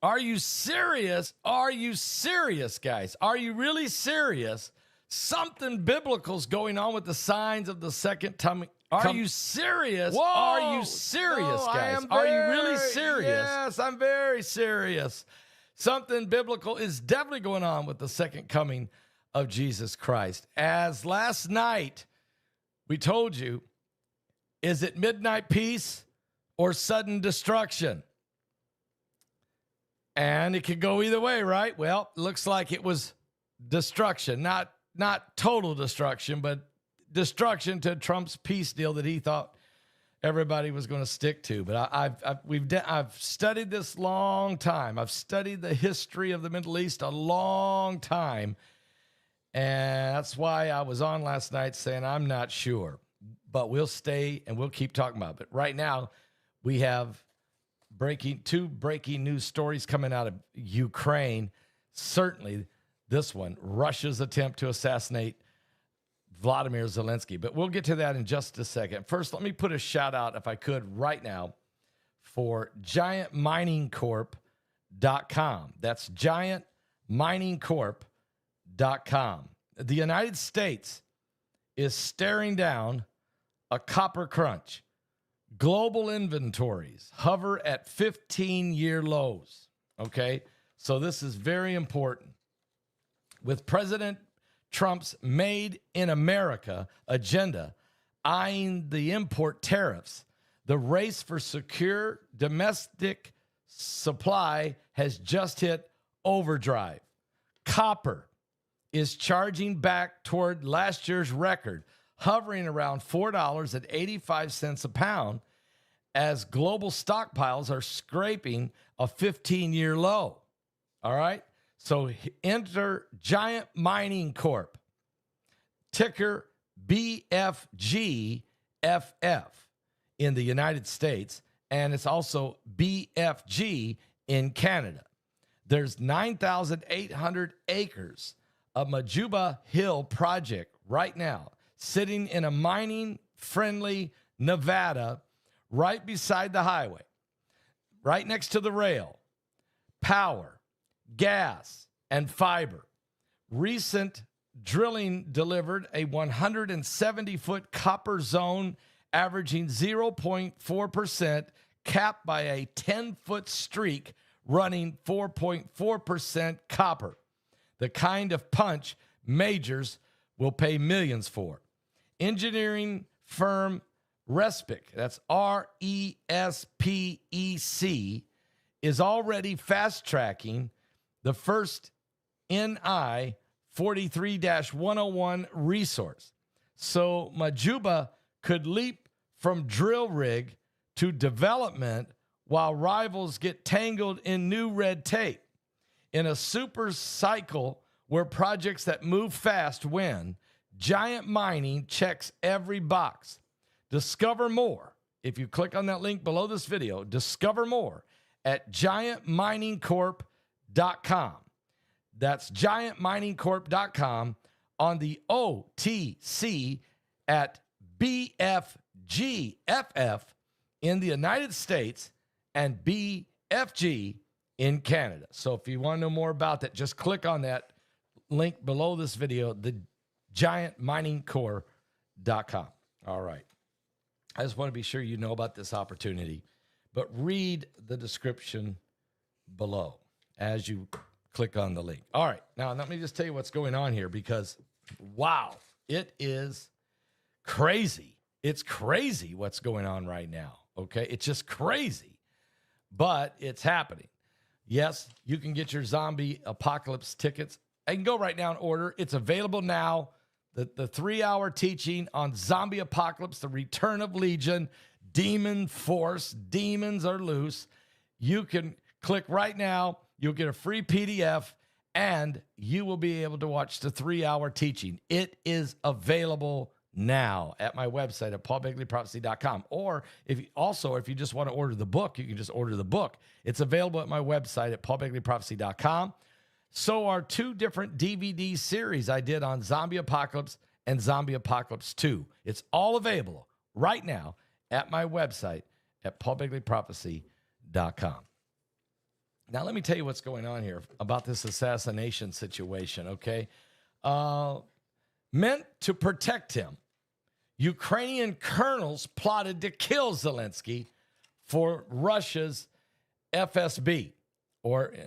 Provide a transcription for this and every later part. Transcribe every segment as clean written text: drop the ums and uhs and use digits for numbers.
Are you serious? Are you serious, guys? Are you really serious? Something biblical's going on with the signs of the second coming. Are you serious? Whoa! Are you serious, No, guys? Are you really serious? Yes, I'm very serious. Something biblical is definitely going on with the second coming of Jesus Christ. As last night we told you, is it midnight peace or sudden destruction? And it could go either way, right? Well, looks like it was destruction, not total destruction, but destruction to Trump's peace deal that he thought everybody was going to stick to. But I've studied this long time. I've studied the history of the Middle East a long time, and that's why I was on last night saying I'm not sure, but we'll stay and we'll keep talking about it. But right now, we have two breaking news stories coming out of Ukraine. Certainly this one, Russia's attempt to assassinate Vladimir Zelensky. But we'll get to that in just a second. First, let me put a shout out, if I could, right now for giantminingcorp.com. That's giantminingcorp.com. The United States is staring down a copper crunch. Global inventories hover at 15-year lows, okay? So this is very important. With President Trump's Made in America agenda eyeing the import tariffs, the race for secure domestic supply has just hit overdrive. Copper is charging back toward last year's record, hovering around $4.85 a pound as global stockpiles are scraping a 15-year low. All right? So enter Giant Mining Corp, ticker BFGFF in the United States, and it's also BFG in Canada. There's 9,800 acres of Majuba Hill project right now, sitting in a mining-friendly Nevada right beside the highway, right next to the rail, power, gas, and fiber. Recent drilling delivered a 170-foot copper zone averaging 0.4%, capped by a 10-foot streak running 4.4% copper, the kind of punch majors will pay millions for. Engineering firm Respec, that's RESPEC, is already fast-tracking the first NI 43-101 resource. So Majuba could leap from drill rig to development while rivals get tangled in new red tape. In a super cycle where projects that move fast win, Giant Mining checks every box. Discover more. If you click on that link below this video, discover more at giantminingcorp.com. That's giantminingcorp.com, on the OTC at BFGFF in the United States and BFG in Canada. So if you want to know more about that, just click on that link below this video, the giantminingcorp.com. All right. I just want to be sure you know about this opportunity, but read the description below as you click on the link. All right. Now, let me just tell you what's going on here, because, wow, it is crazy. It's crazy what's going on right now, okay? It's just crazy, but it's happening. Yes, you can get your zombie apocalypse tickets. I can go right now and order. It's available now. The 3-hour teaching on zombie apocalypse, the return of Legion, demon force, demons are loose. You can click right now. You'll get a free PDF, and you will be able to watch the 3-hour teaching. It is available now at my website at paulbegleyprophecy.com. Or if you just want to order the book, you can just order the book. It's available at my website at paulbegleyprophecy.com. So are 2 different DVD series I did on Zombie Apocalypse and Zombie Apocalypse 2. It's all available right now at my website at paulbegleyprophecy.com. Now, let me tell you what's going on here about this assassination situation, okay? Meant to protect him, Ukrainian colonels plotted to kill Zelensky for Russia's FSB,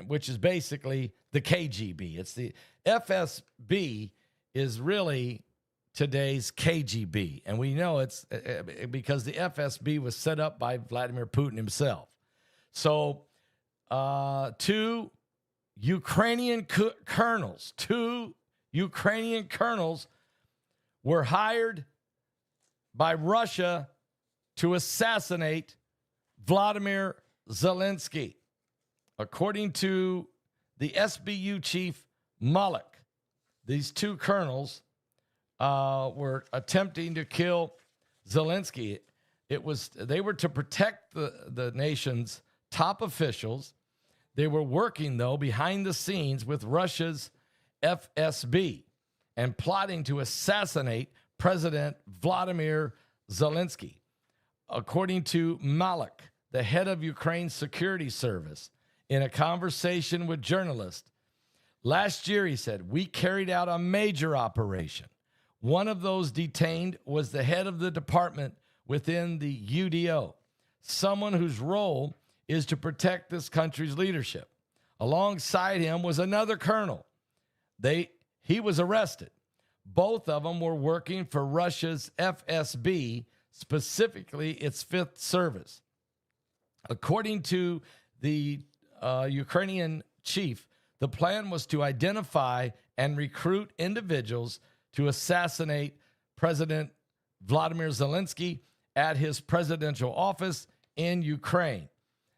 which is basically the KGB. It's the FSB is really today's KGB, and we know it's because the FSB was set up by Vladimir Putin himself. So, two Ukrainian colonels were hired by Russia to assassinate Vladimir Zelensky. According to the SBU chief Malik, these two colonels were attempting to kill Zelensky. They were to protect the nation's top officials. They were working, though, behind the scenes with Russia's FSB and plotting to assassinate President Vladimir Zelensky. According to Malik, the head of Ukraine's security service, in a conversation with journalists, last year, he said, we carried out a major operation. One of those detained was the head of the department within the UDO, someone whose role is to protect this country's leadership. Alongside him was another colonel. He was arrested. Both of them were working for Russia's FSB, specifically its Fifth Service. According to the Ukrainian chief, the plan was to identify and recruit individuals to assassinate President Vladimir Zelensky at his presidential office in Ukraine.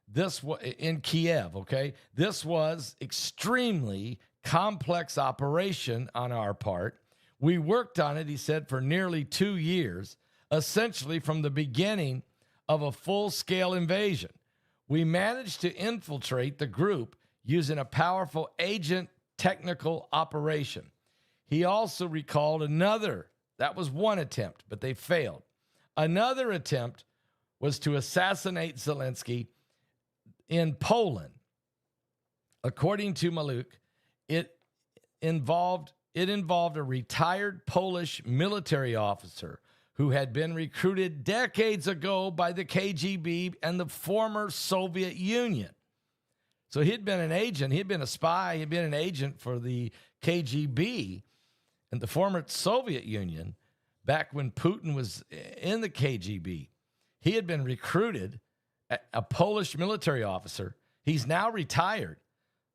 This was in Kiev, okay? This was extremely complex operation on our part. We worked on it, he said, for nearly 2 years, essentially from the beginning of a full-scale invasion. We managed to infiltrate the group using a powerful agent technical operation. He also recalled that was one attempt, but they failed. Another attempt was to assassinate Zelensky in Poland. According to Maluk, it involved a retired Polish military officer who had been recruited decades ago by the KGB and the former Soviet Union. So he'd been an agent, he'd been a spy, he'd been an agent for the KGB and the former Soviet Union back when Putin was in the KGB. He had been recruited, a Polish military officer. He's now retired,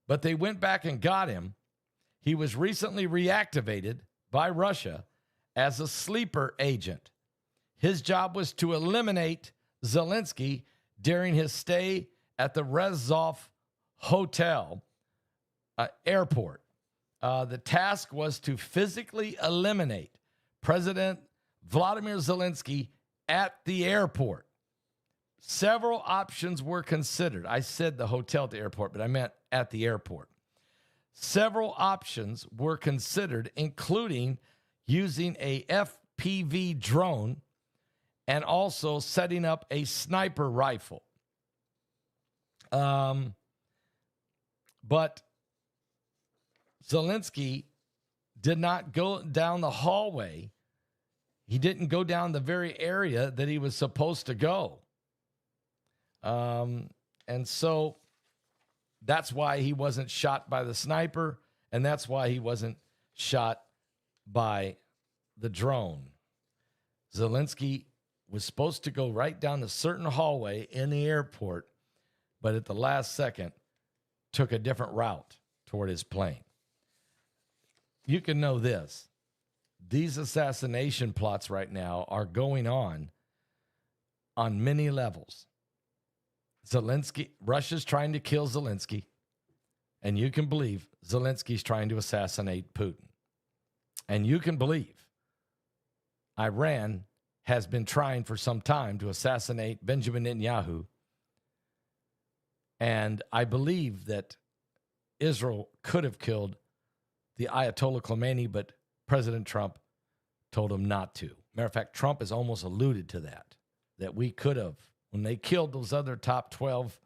but they went back and got him. He was recently reactivated by Russia as a sleeper agent. His job was to eliminate Zelensky during his stay at the Rezov Hotel airport. The task was to physically eliminate President Vladimir Zelensky at the airport. Several options were considered. I said the hotel at the airport, but I meant at the airport. Several options were considered, including using a FPV drone and also setting up a sniper rifle. But Zelensky did not go down the hallway. He didn't go down the very area that he was supposed to go. And so that's why he wasn't shot by the sniper, and that's why he wasn't shot by the drone. Zelensky was supposed to go right down a certain hallway in the airport, but at the last second took a different route toward his plane. You can know this. These assassination plots right now are going on many levels. Russia's trying to kill Zelensky, and you can believe Zelensky's trying to assassinate Putin. And you can believe Iran has been trying for some time to assassinate Benjamin Netanyahu. And I believe that Israel could have killed the Ayatollah Khomeini, but President Trump told him not to. Matter of fact, Trump has almost alluded to that we could have, when they killed those other top 12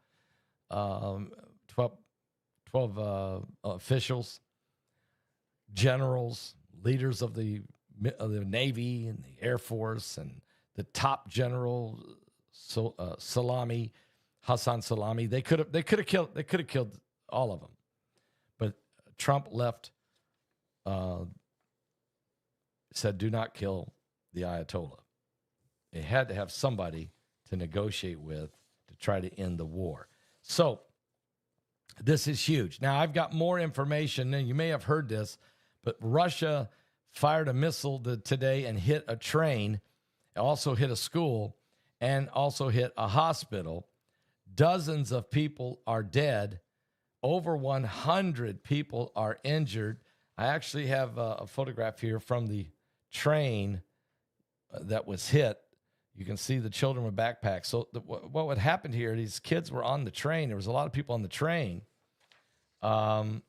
12 officials, generals, leaders of the Navy and the Air Force, and the top general, Salami, Hassan Salami. They could have killed all of them, but Trump left. Said, "Do not kill the Ayatollah." They had to have somebody to negotiate with to try to end the war. So this is huge. Now, I've got more information, and you may have heard this, but Russia fired a missile today and hit a train, also hit a school, and also hit a hospital. Dozens of people are dead. Over 100 people are injured. I actually have a photograph here from the train that was hit. You can see the children with backpacks. So what would happen here, these kids were on the train. There was a lot of people on the train. And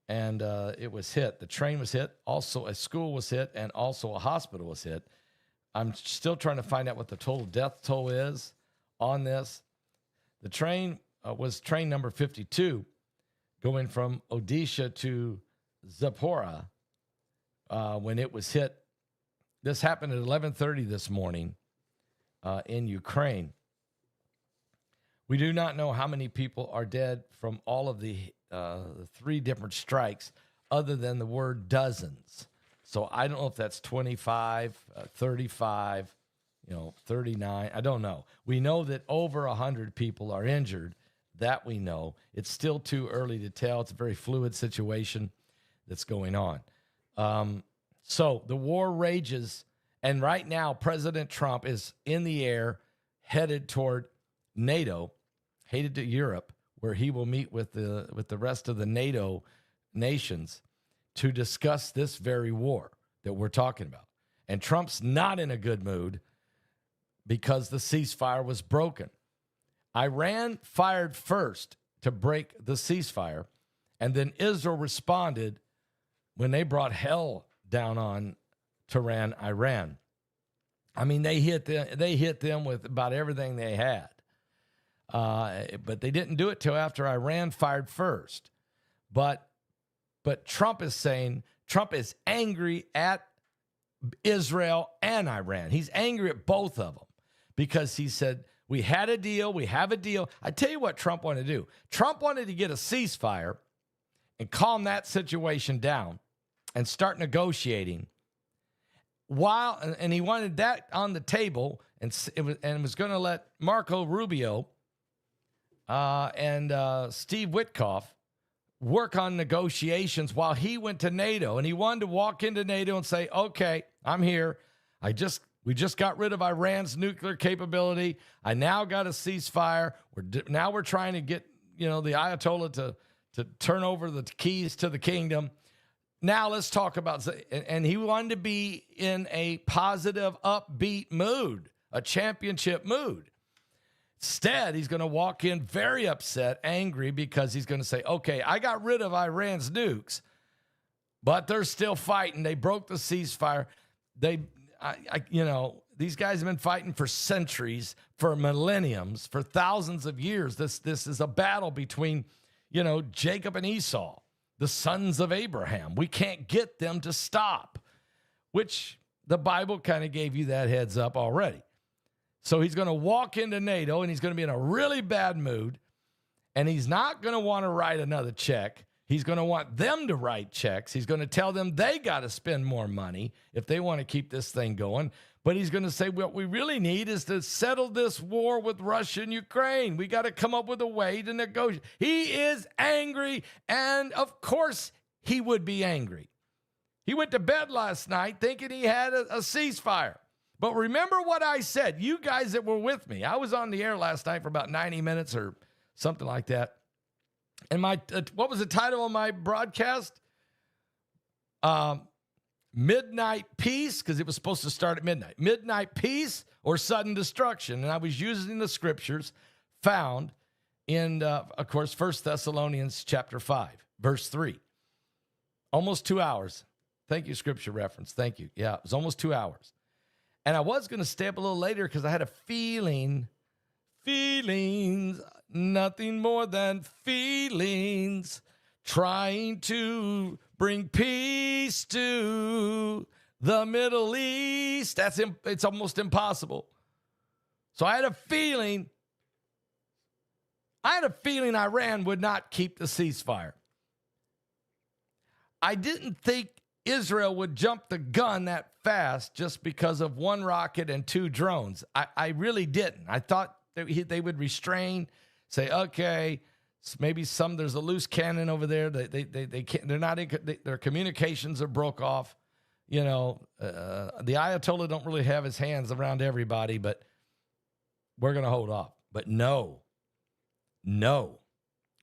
it was hit. The train was hit. Also, a school was hit, and also a hospital was hit. I'm still trying to find out what the total death toll is on this. The train was train number 52, going from Odisha to Zaporozhye when it was hit. This happened at 11:30 this morning in Ukraine. We do not know how many people are dead from all of the 3 different strikes, other than the word dozens. So I don't know if that's 25, 35, 39. I don't know. We know that over 100 people are injured. That we know. It's still too early to tell. It's a very fluid situation that's going on. So the war rages, and right now President Trump is in the air, headed toward NATO, headed to Europe, where he will meet with the rest of the NATO nations to discuss this very war that we're talking about. And Trump's not in a good mood because the ceasefire was broken. Iran fired first to break the ceasefire, and then Israel responded when they brought hell down on Tehran, Iran. I mean, they hit them with about everything they had. But they didn't do it till after Iran fired first. But Trump is saying Trump is angry at Israel and Iran. He's angry at both of them because he said, we had a deal, we have a deal. I tell you what Trump wanted to do. Trump wanted to get a ceasefire and calm that situation down and start negotiating. And he wanted that on the table, and was going to let Marco Rubio and Steve Witkoff work on negotiations while he went to NATO. And he wanted to walk into NATO and say, okay, I'm here. We just got rid of Iran's nuclear capability. I now got a ceasefire. Now we're trying to get, the Ayatollah to turn over the keys to the kingdom. Now let's talk about, and he wanted to be in a positive, upbeat mood, a championship mood. Instead, he's going to walk in very upset, angry, because he's going to say, okay, I got rid of Iran's nukes, but they're still fighting. They broke the ceasefire. These guys have been fighting for centuries, for millenniums, for thousands of years. This is a battle between, Jacob and Esau, the sons of Abraham. We can't get them to stop, which the Bible kind of gave you that heads up already. So he's going to walk into NATO, and he's going to be in a really bad mood, and he's not going to want to write another check. He's going to want them to write checks. He's going to tell them they got to spend more money if they want to keep this thing going. But he's going to say, what we really need is to settle this war with Russia and Ukraine. We got to come up with a way to negotiate. He is angry, and of course he would be angry. He went to bed last night thinking he had a ceasefire. But remember what I said, you guys that were with me. I was on the air last night for about 90 minutes or something like that. And what was the title of my broadcast? Midnight Peace, because it was supposed to start at midnight. Midnight Peace or Sudden Destruction. And I was using the scriptures found in, of course, 1 Thessalonians chapter 5, verse 3. Almost 2 hours. Thank you, scripture reference. Thank you. Yeah, it was almost 2 hours. And I was going to stay up a little later because I had a feelings. nothing more than feelings, trying to bring peace to the Middle East. It's almost impossible. So I had a feeling Iran would not keep the ceasefire. I didn't think Israel would jump the gun that fast just because of one rocket and 2 drones. I really didn't. I thought they would restrain, say, okay, maybe there's a loose cannon over there. They can't. They're not. Their communications are broke off. You know, the Ayatollah don't really have his hands around everybody, but we're going to hold off. But no.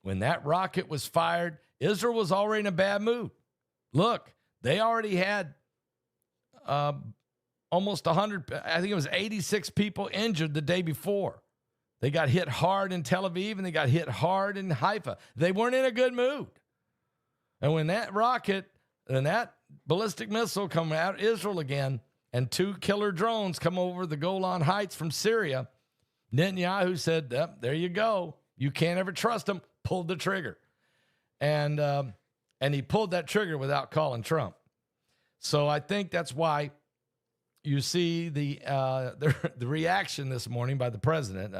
When that rocket was fired, Israel was already in a bad mood. Look, they already had almost 100, I think it was 86 people injured the day before. They got hit hard in Tel Aviv and they got hit hard in Haifa. They weren't in a good mood. And when that rocket and that ballistic missile come out of Israel again and 2 killer drones come over the Golan Heights from Syria, Netanyahu said, there you go. You can't ever trust him. Pulled the trigger. And he pulled that trigger without calling Trump. So I think that's why you see the reaction this morning by the president.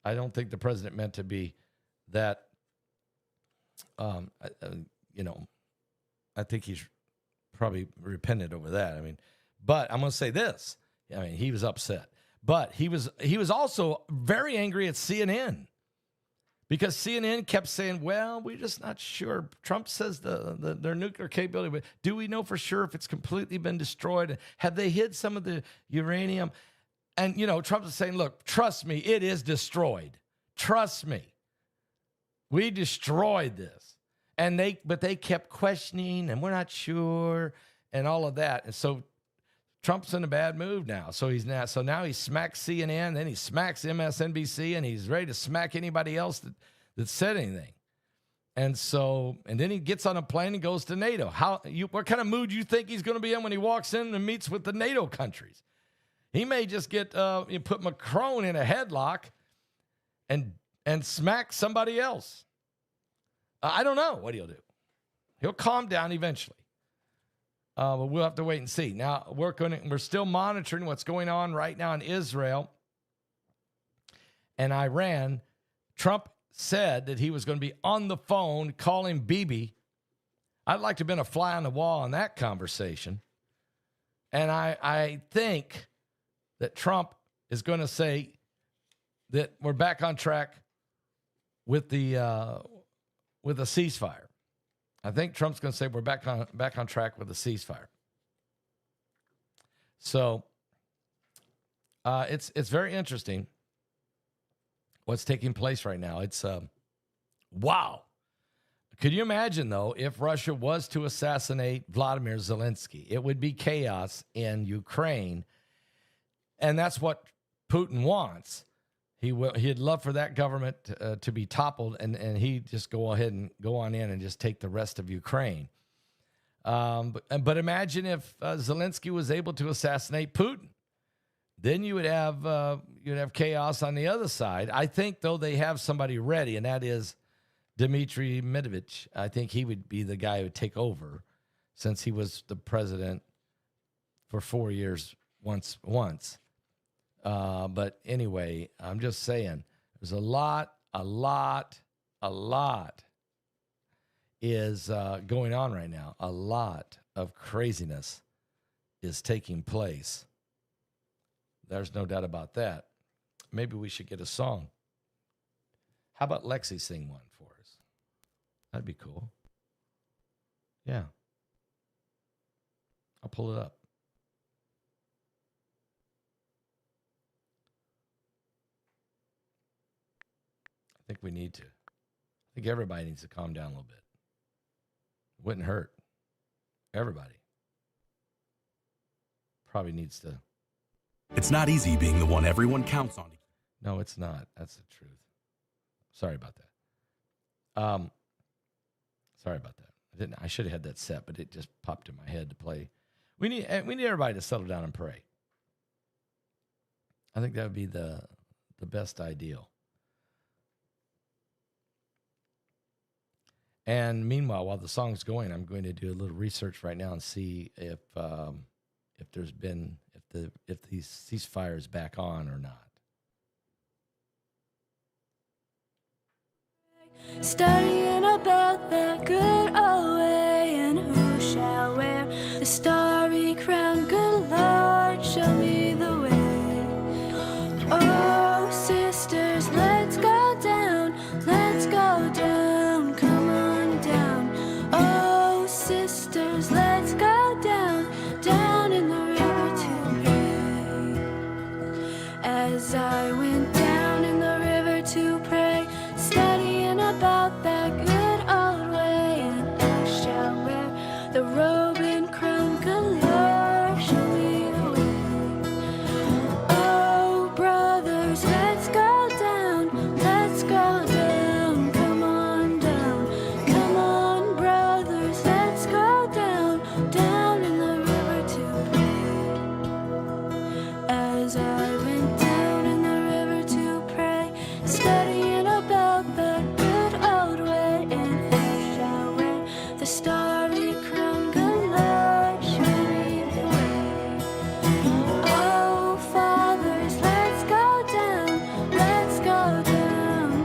I don't think the president meant to be that, I think he's probably repented over that. I mean, but I'm going to say this. I mean, he was upset. But he was also very angry at CNN because CNN kept saying, well, we're just not sure. Trump says their nuclear capability, but do we know for sure if it's completely been destroyed? Have they hid some of the uranium? And, Trump is saying, look, trust me, it is destroyed. Trust me. We destroyed this. But they kept questioning, and we're not sure, and all of that. And so Trump's in a bad mood now. So now he smacks CNN, then he smacks MSNBC, and he's ready to smack anybody else that said anything. And then he gets on a plane and goes to NATO. What kind of mood do you think he's going to be in when he walks in and meets with the NATO countries? He may just put Macron in a headlock and smack somebody else. I don't know what he'll do. He'll calm down eventually. But we'll have to wait and see. Now, we're still monitoring what's going on right now in Israel and Iran. Trump said that he was going to be on the phone calling Bibi. I'd like to have been a fly on the wall in that conversation. And I think that Trump is going to say that we're back on track with the ceasefire. I think Trump's going to say we're back on track with the ceasefire. So it's very interesting what's taking place right now. It's wow. Could you imagine, though, if Russia was to assassinate Vladimir Zelensky? It would be chaos in Ukraine, and that's what Putin wants. He'd love for that government to be toppled, and he'd just go ahead and go on in and just take the rest of Ukraine. But imagine if Zelensky was able to assassinate Putin. Then you would have chaos on the other side. I think, though, they have somebody ready, and that is Dmitry Medvedev. I think he would be the guy who would take over, since he was the president for 4 years once. But anyway, I'm just saying, there's a lot is going on right now. A lot of craziness is taking place. There's no doubt about that. Maybe we should get a song. How about Lexi sing one for us? That'd be cool. Yeah. I'll pull it up. I think we need to. I think everybody needs to calm down a little bit. Wouldn't hurt. Everybody probably needs to. It's not easy being the one everyone counts on. No, it's not. That's the truth. Sorry about that. Sorry about that. I should have had that set, but it just popped in my head to play. We need everybody to settle down and pray. I think that would be the best ideal. And meanwhile, while the song's going, I'm going to do a little research right now and see if there's been if the ceasefire is back on or not. Studying about that good old way, and who shall wear the starry crown? Good Lord, show me the way. Oh, sisters, let's go down, come on down. Oh, sisters, let's go down in the river to pray. As I went down in the river to pray, studying about that good old way, and I shall wear the robe and crown. Good Lord, show me the way. Oh, brothers, let's go down, come on down. Come on, brothers, let's go down in the river to pray. As I went down in the river to pray, studying about that good old way, and I shall wear the starry crown. Good Lord, show me the way. Oh, fathers, let's go down,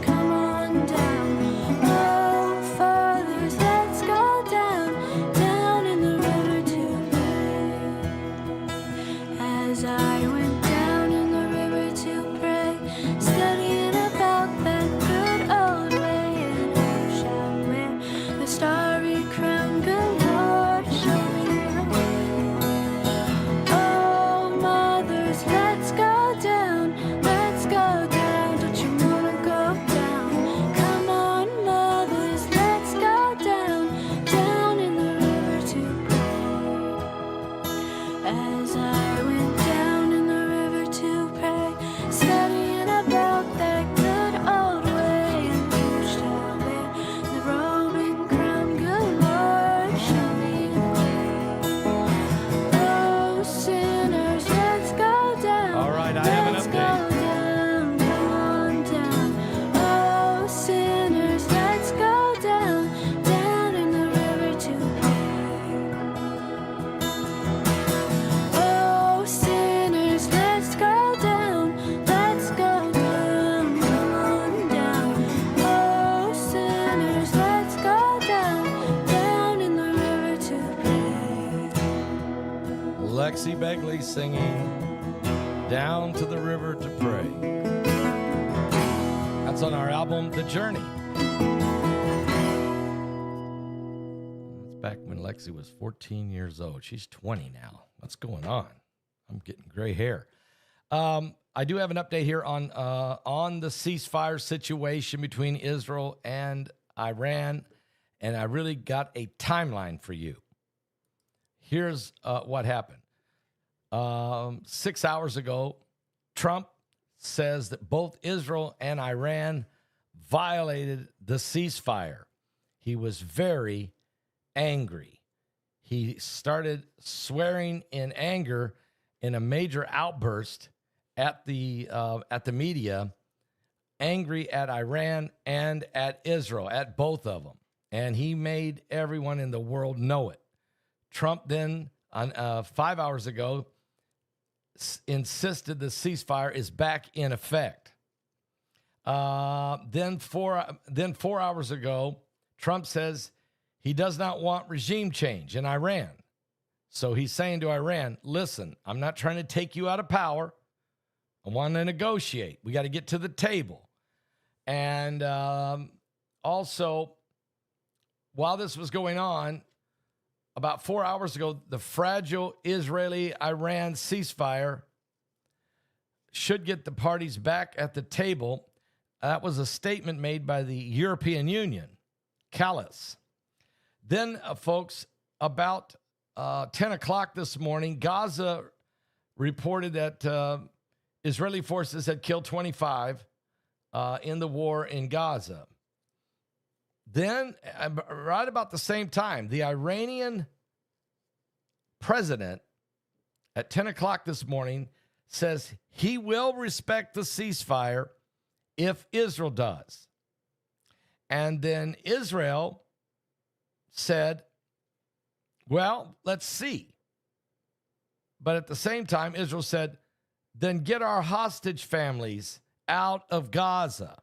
come on down. Oh, fathers, let's go down in the river to pray. As I went down in the river to pray, studying about that good old way, and I shall wear the starry crown. Good Lord, show me the way. Oh, mothers, let's go down, don't you wanna go down? Come on, mothers, let's go down in the river to pray. As I went down in the river to pray, studying about that good old way, and who shall wear the robe and crown? Good Lord, show me the way. Oh, sinners, let's go down. All right, I have an Let's update. go down, come on down. Oh, sinners, let's go down in the river to pray. Oh, sinners, let's go down, come on down. Oh, sinners, let's go down in the river to pray. Lexi Begley singing Down to the River to Pray. That's on our album, The Journey. That's back when Lexi was 14 years old. She's 20 now. What's going on? I'm getting gray hair. I do have an update here on the ceasefire situation between Israel and Iran, and I really got a timeline for you. Here's what happened. 6 hours ago, Trump says that both Israel and Iran violated the ceasefire. He was very angry. He started swearing in anger in a major outburst at the media, angry at Iran and at Israel, at both of them. And he made everyone in the world know it. Trump then, 5 hours ago, insisted the ceasefire is back in effect. Then 4 hours ago, Trump says he does not want regime change in Iran. So he's saying to Iran, listen, I'm not trying to take you out of power. I want to negotiate. We got to get to the table. And also, while this was going on, about 4 hours ago, the fragile Israeli-Iran ceasefire should get the parties back at the table. That was a statement made by the European Union, Callas. Then, folks, about 10 o'clock this morning, Gaza reported that Israeli forces had killed 25 in the war in Gaza. Then, right about the same time, the Iranian president at 10 o'clock this morning says he will respect the ceasefire if Israel does. And then Israel said, well, let's see. But at the same time, Israel said, then get our hostage families out of Gaza.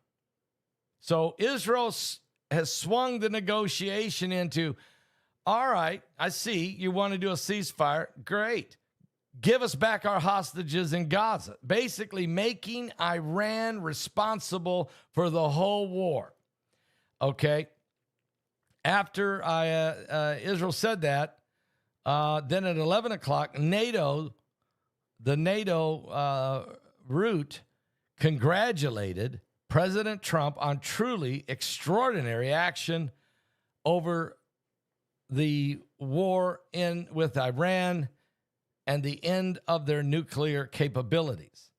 So Israel has swung the negotiation into, all right, I see you want to do a ceasefire. Great. Give us back our hostages in Gaza, basically making Iran responsible for the whole war. Okay. After Israel said that, then at 11 o'clock, the NATO route congratulated President Trump on truly extraordinary action over the war with Iran and the end of their nuclear capabilities.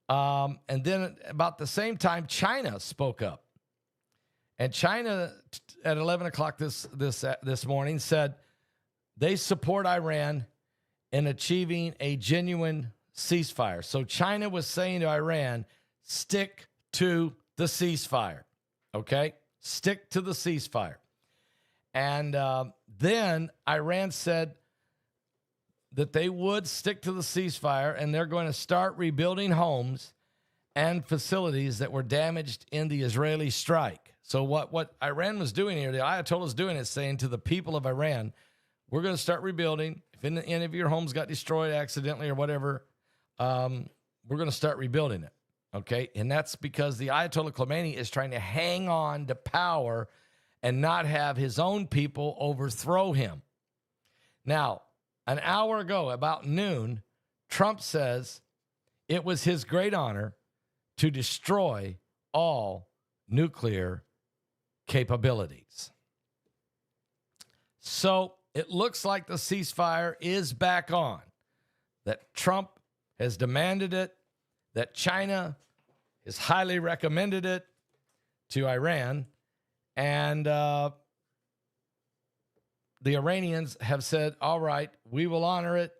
And then about the same time, China spoke up. And China at 11 o'clock this morning said they support Iran in achieving a genuine ceasefire. So China was saying to Iran, stick to the ceasefire, okay? Stick to the ceasefire. And then Iran said that they would stick to the ceasefire, and they're going to start rebuilding homes and facilities that were damaged in the Israeli strike. So what Iran was doing here, the Ayatollah is doing is saying to the people of Iran, we're going to start rebuilding. If any of your homes got destroyed accidentally or whatever, we're going to start rebuilding it, okay? And that's because the Ayatollah Khomeini is trying to hang on to power and not have his own people overthrow him. Now, an hour ago, about noon, Trump says it was his great honor to destroy all nuclear capabilities. So it looks like the ceasefire is back on, that Trump has demanded it, that China has highly recommended it to Iran, and the Iranians have said, all right, we will honor it.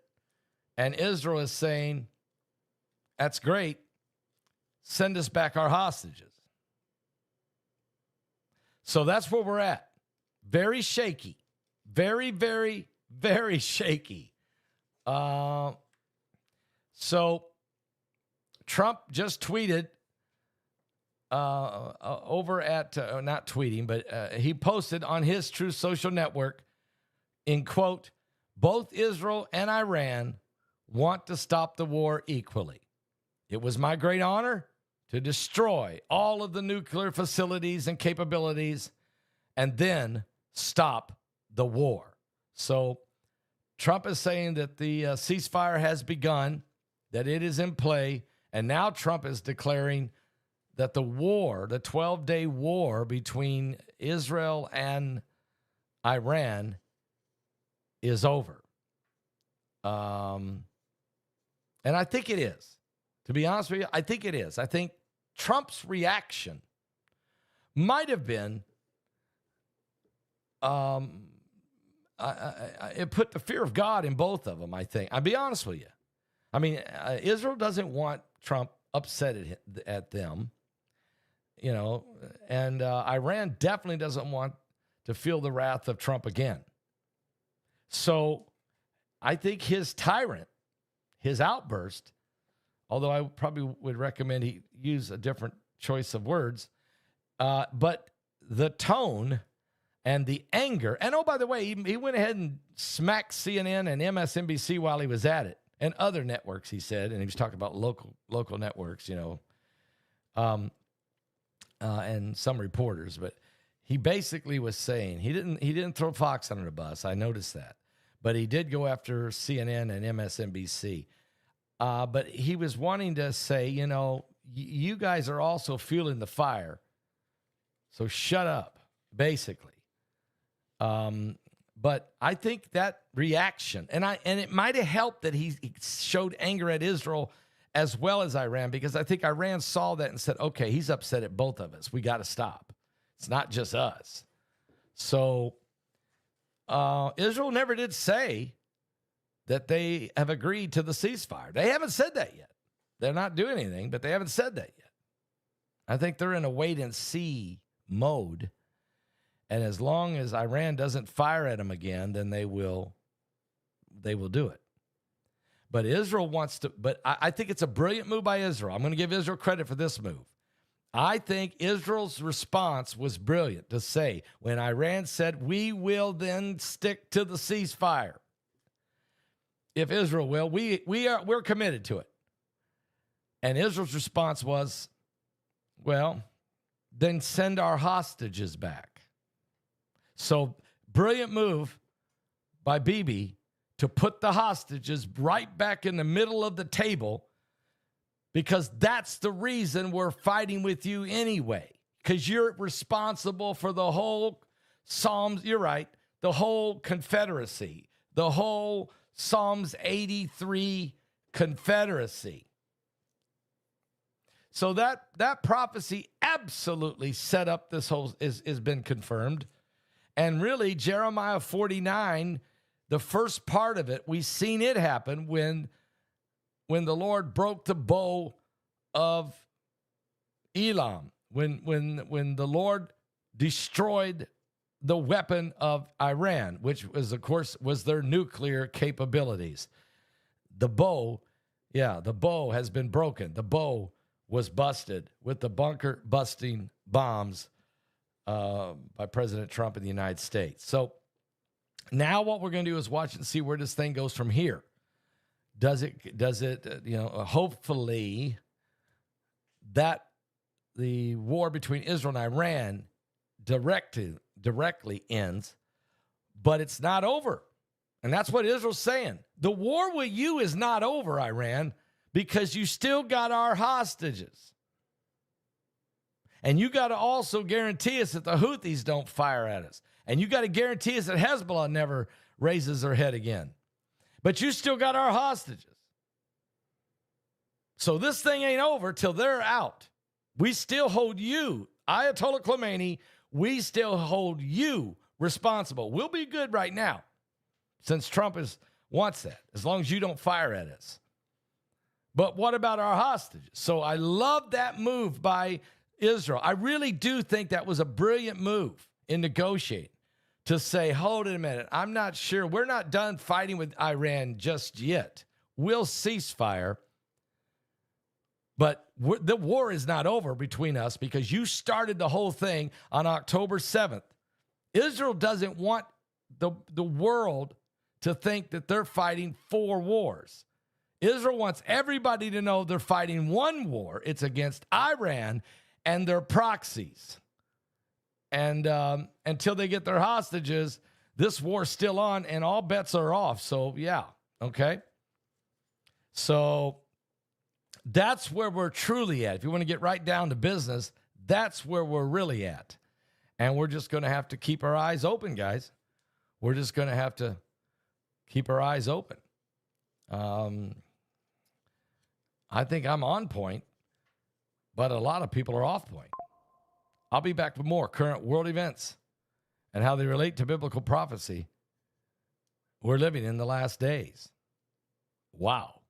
And Israel is saying, that's great. Send us back our hostages. So that's where we're at. Very shaky. Very, very, very shaky. So Trump just tweeted over at, not tweeting, but he posted on his Truth Social network, in quote, both Israel and Iran want to stop the war equally. It was my great honor to destroy all of the nuclear facilities and capabilities and then stop the war. So Trump is saying that the ceasefire has begun, that it is in play, and now Trump is declaring that the war, the 12-day war between Israel and Iran is over. And I think it is. To be honest with you, I think it is. I think Trump's reaction might have been, it put the fear of God in both of them, I think. I'll be honest with you. I mean, Israel doesn't want Trump upset at them, you know, and Iran definitely doesn't want to feel the wrath of Trump again. So I think his tyrant, his outburst, although I probably would recommend he use a different choice of words, but the tone and the anger, and oh, by the way, he went ahead and smacked CNN and MSNBC while he was at it, and other networks, he said, and he was talking about local networks, you know, and some reporters, but he basically was saying he didn't throw Fox under the bus. I noticed that, but he did go after CNN and MSNBC. But he was wanting to say, you know, you guys are also fueling the fire, so shut up, basically. But I think that reaction, and it might have helped that he showed anger at Israel as well as Iran, because I think Iran saw that and said, okay, he's upset at both of us. We got to stop. It's not just us. So Israel never did say that they have agreed to the ceasefire. They haven't said that yet. They're not doing anything, but they haven't said that yet. I think they're in a wait-and-see mode. And as long as Iran doesn't fire at them again, then they will do it. But Israel wants to, but I think it's a brilliant move by Israel. I'm going to give Israel credit for this move. I think Israel's response was brilliant to say, when Iran said, we will then stick to the ceasefire. If Israel will, we're committed to it. And Israel's response was, well, then send our hostages back. So, brilliant move by Bibi to put the hostages right back in the middle of the table, because that's the reason we're fighting with you anyway, because you're responsible for the whole Psalms, you're right, the whole Confederacy, the whole Psalms 83 Confederacy. So that prophecy absolutely set up this whole, is been confirmed. And really, Jeremiah 49, the first part of it, we've seen it happen when the Lord broke the bow of Elam, when the Lord destroyed the weapon of Iran, which was, of course, was their nuclear capabilities. The bow has been broken. The bow was busted with the bunker-busting bombs by President Trump in the United States. So now what we're going to do is watch and see where this thing goes from here. Does it, hopefully that the war between Israel and Iran directly ends, but it's not over. And that's what Israel's saying. The war with you is not over, Iran, because you still got our hostages. And you got to also guarantee us that the Houthis don't fire at us. And you got to guarantee us that Hezbollah never raises their head again. But you still got our hostages. So this thing ain't over till they're out. We still hold you, Ayatollah Khomeini, we still hold you responsible. We'll be good right now, since Trump wants that, as long as you don't fire at us. But what about our hostages? So I love that move by Israel. I really do think that was a brilliant move in negotiating, to say, hold it a minute, I'm not sure. We're not done fighting with Iran just yet. We'll ceasefire, but the war is not over between us, because you started the whole thing on October 7th. Israel doesn't want the world to think that they're fighting 4 wars. Israel wants everybody to know they're fighting one war. It's against Iran and their proxies. And until they get their hostages, this war's still on and all bets are off. So, yeah, okay? So that's where we're truly at. If you want to get right down to business, that's where we're really at. And we're just going to have to keep our eyes open, guys. We're just going to have to keep our eyes open. I think I'm on point, but a lot of people are off point. I'll be back with more current world events and how they relate to biblical prophecy. We're living in the last days. Wow.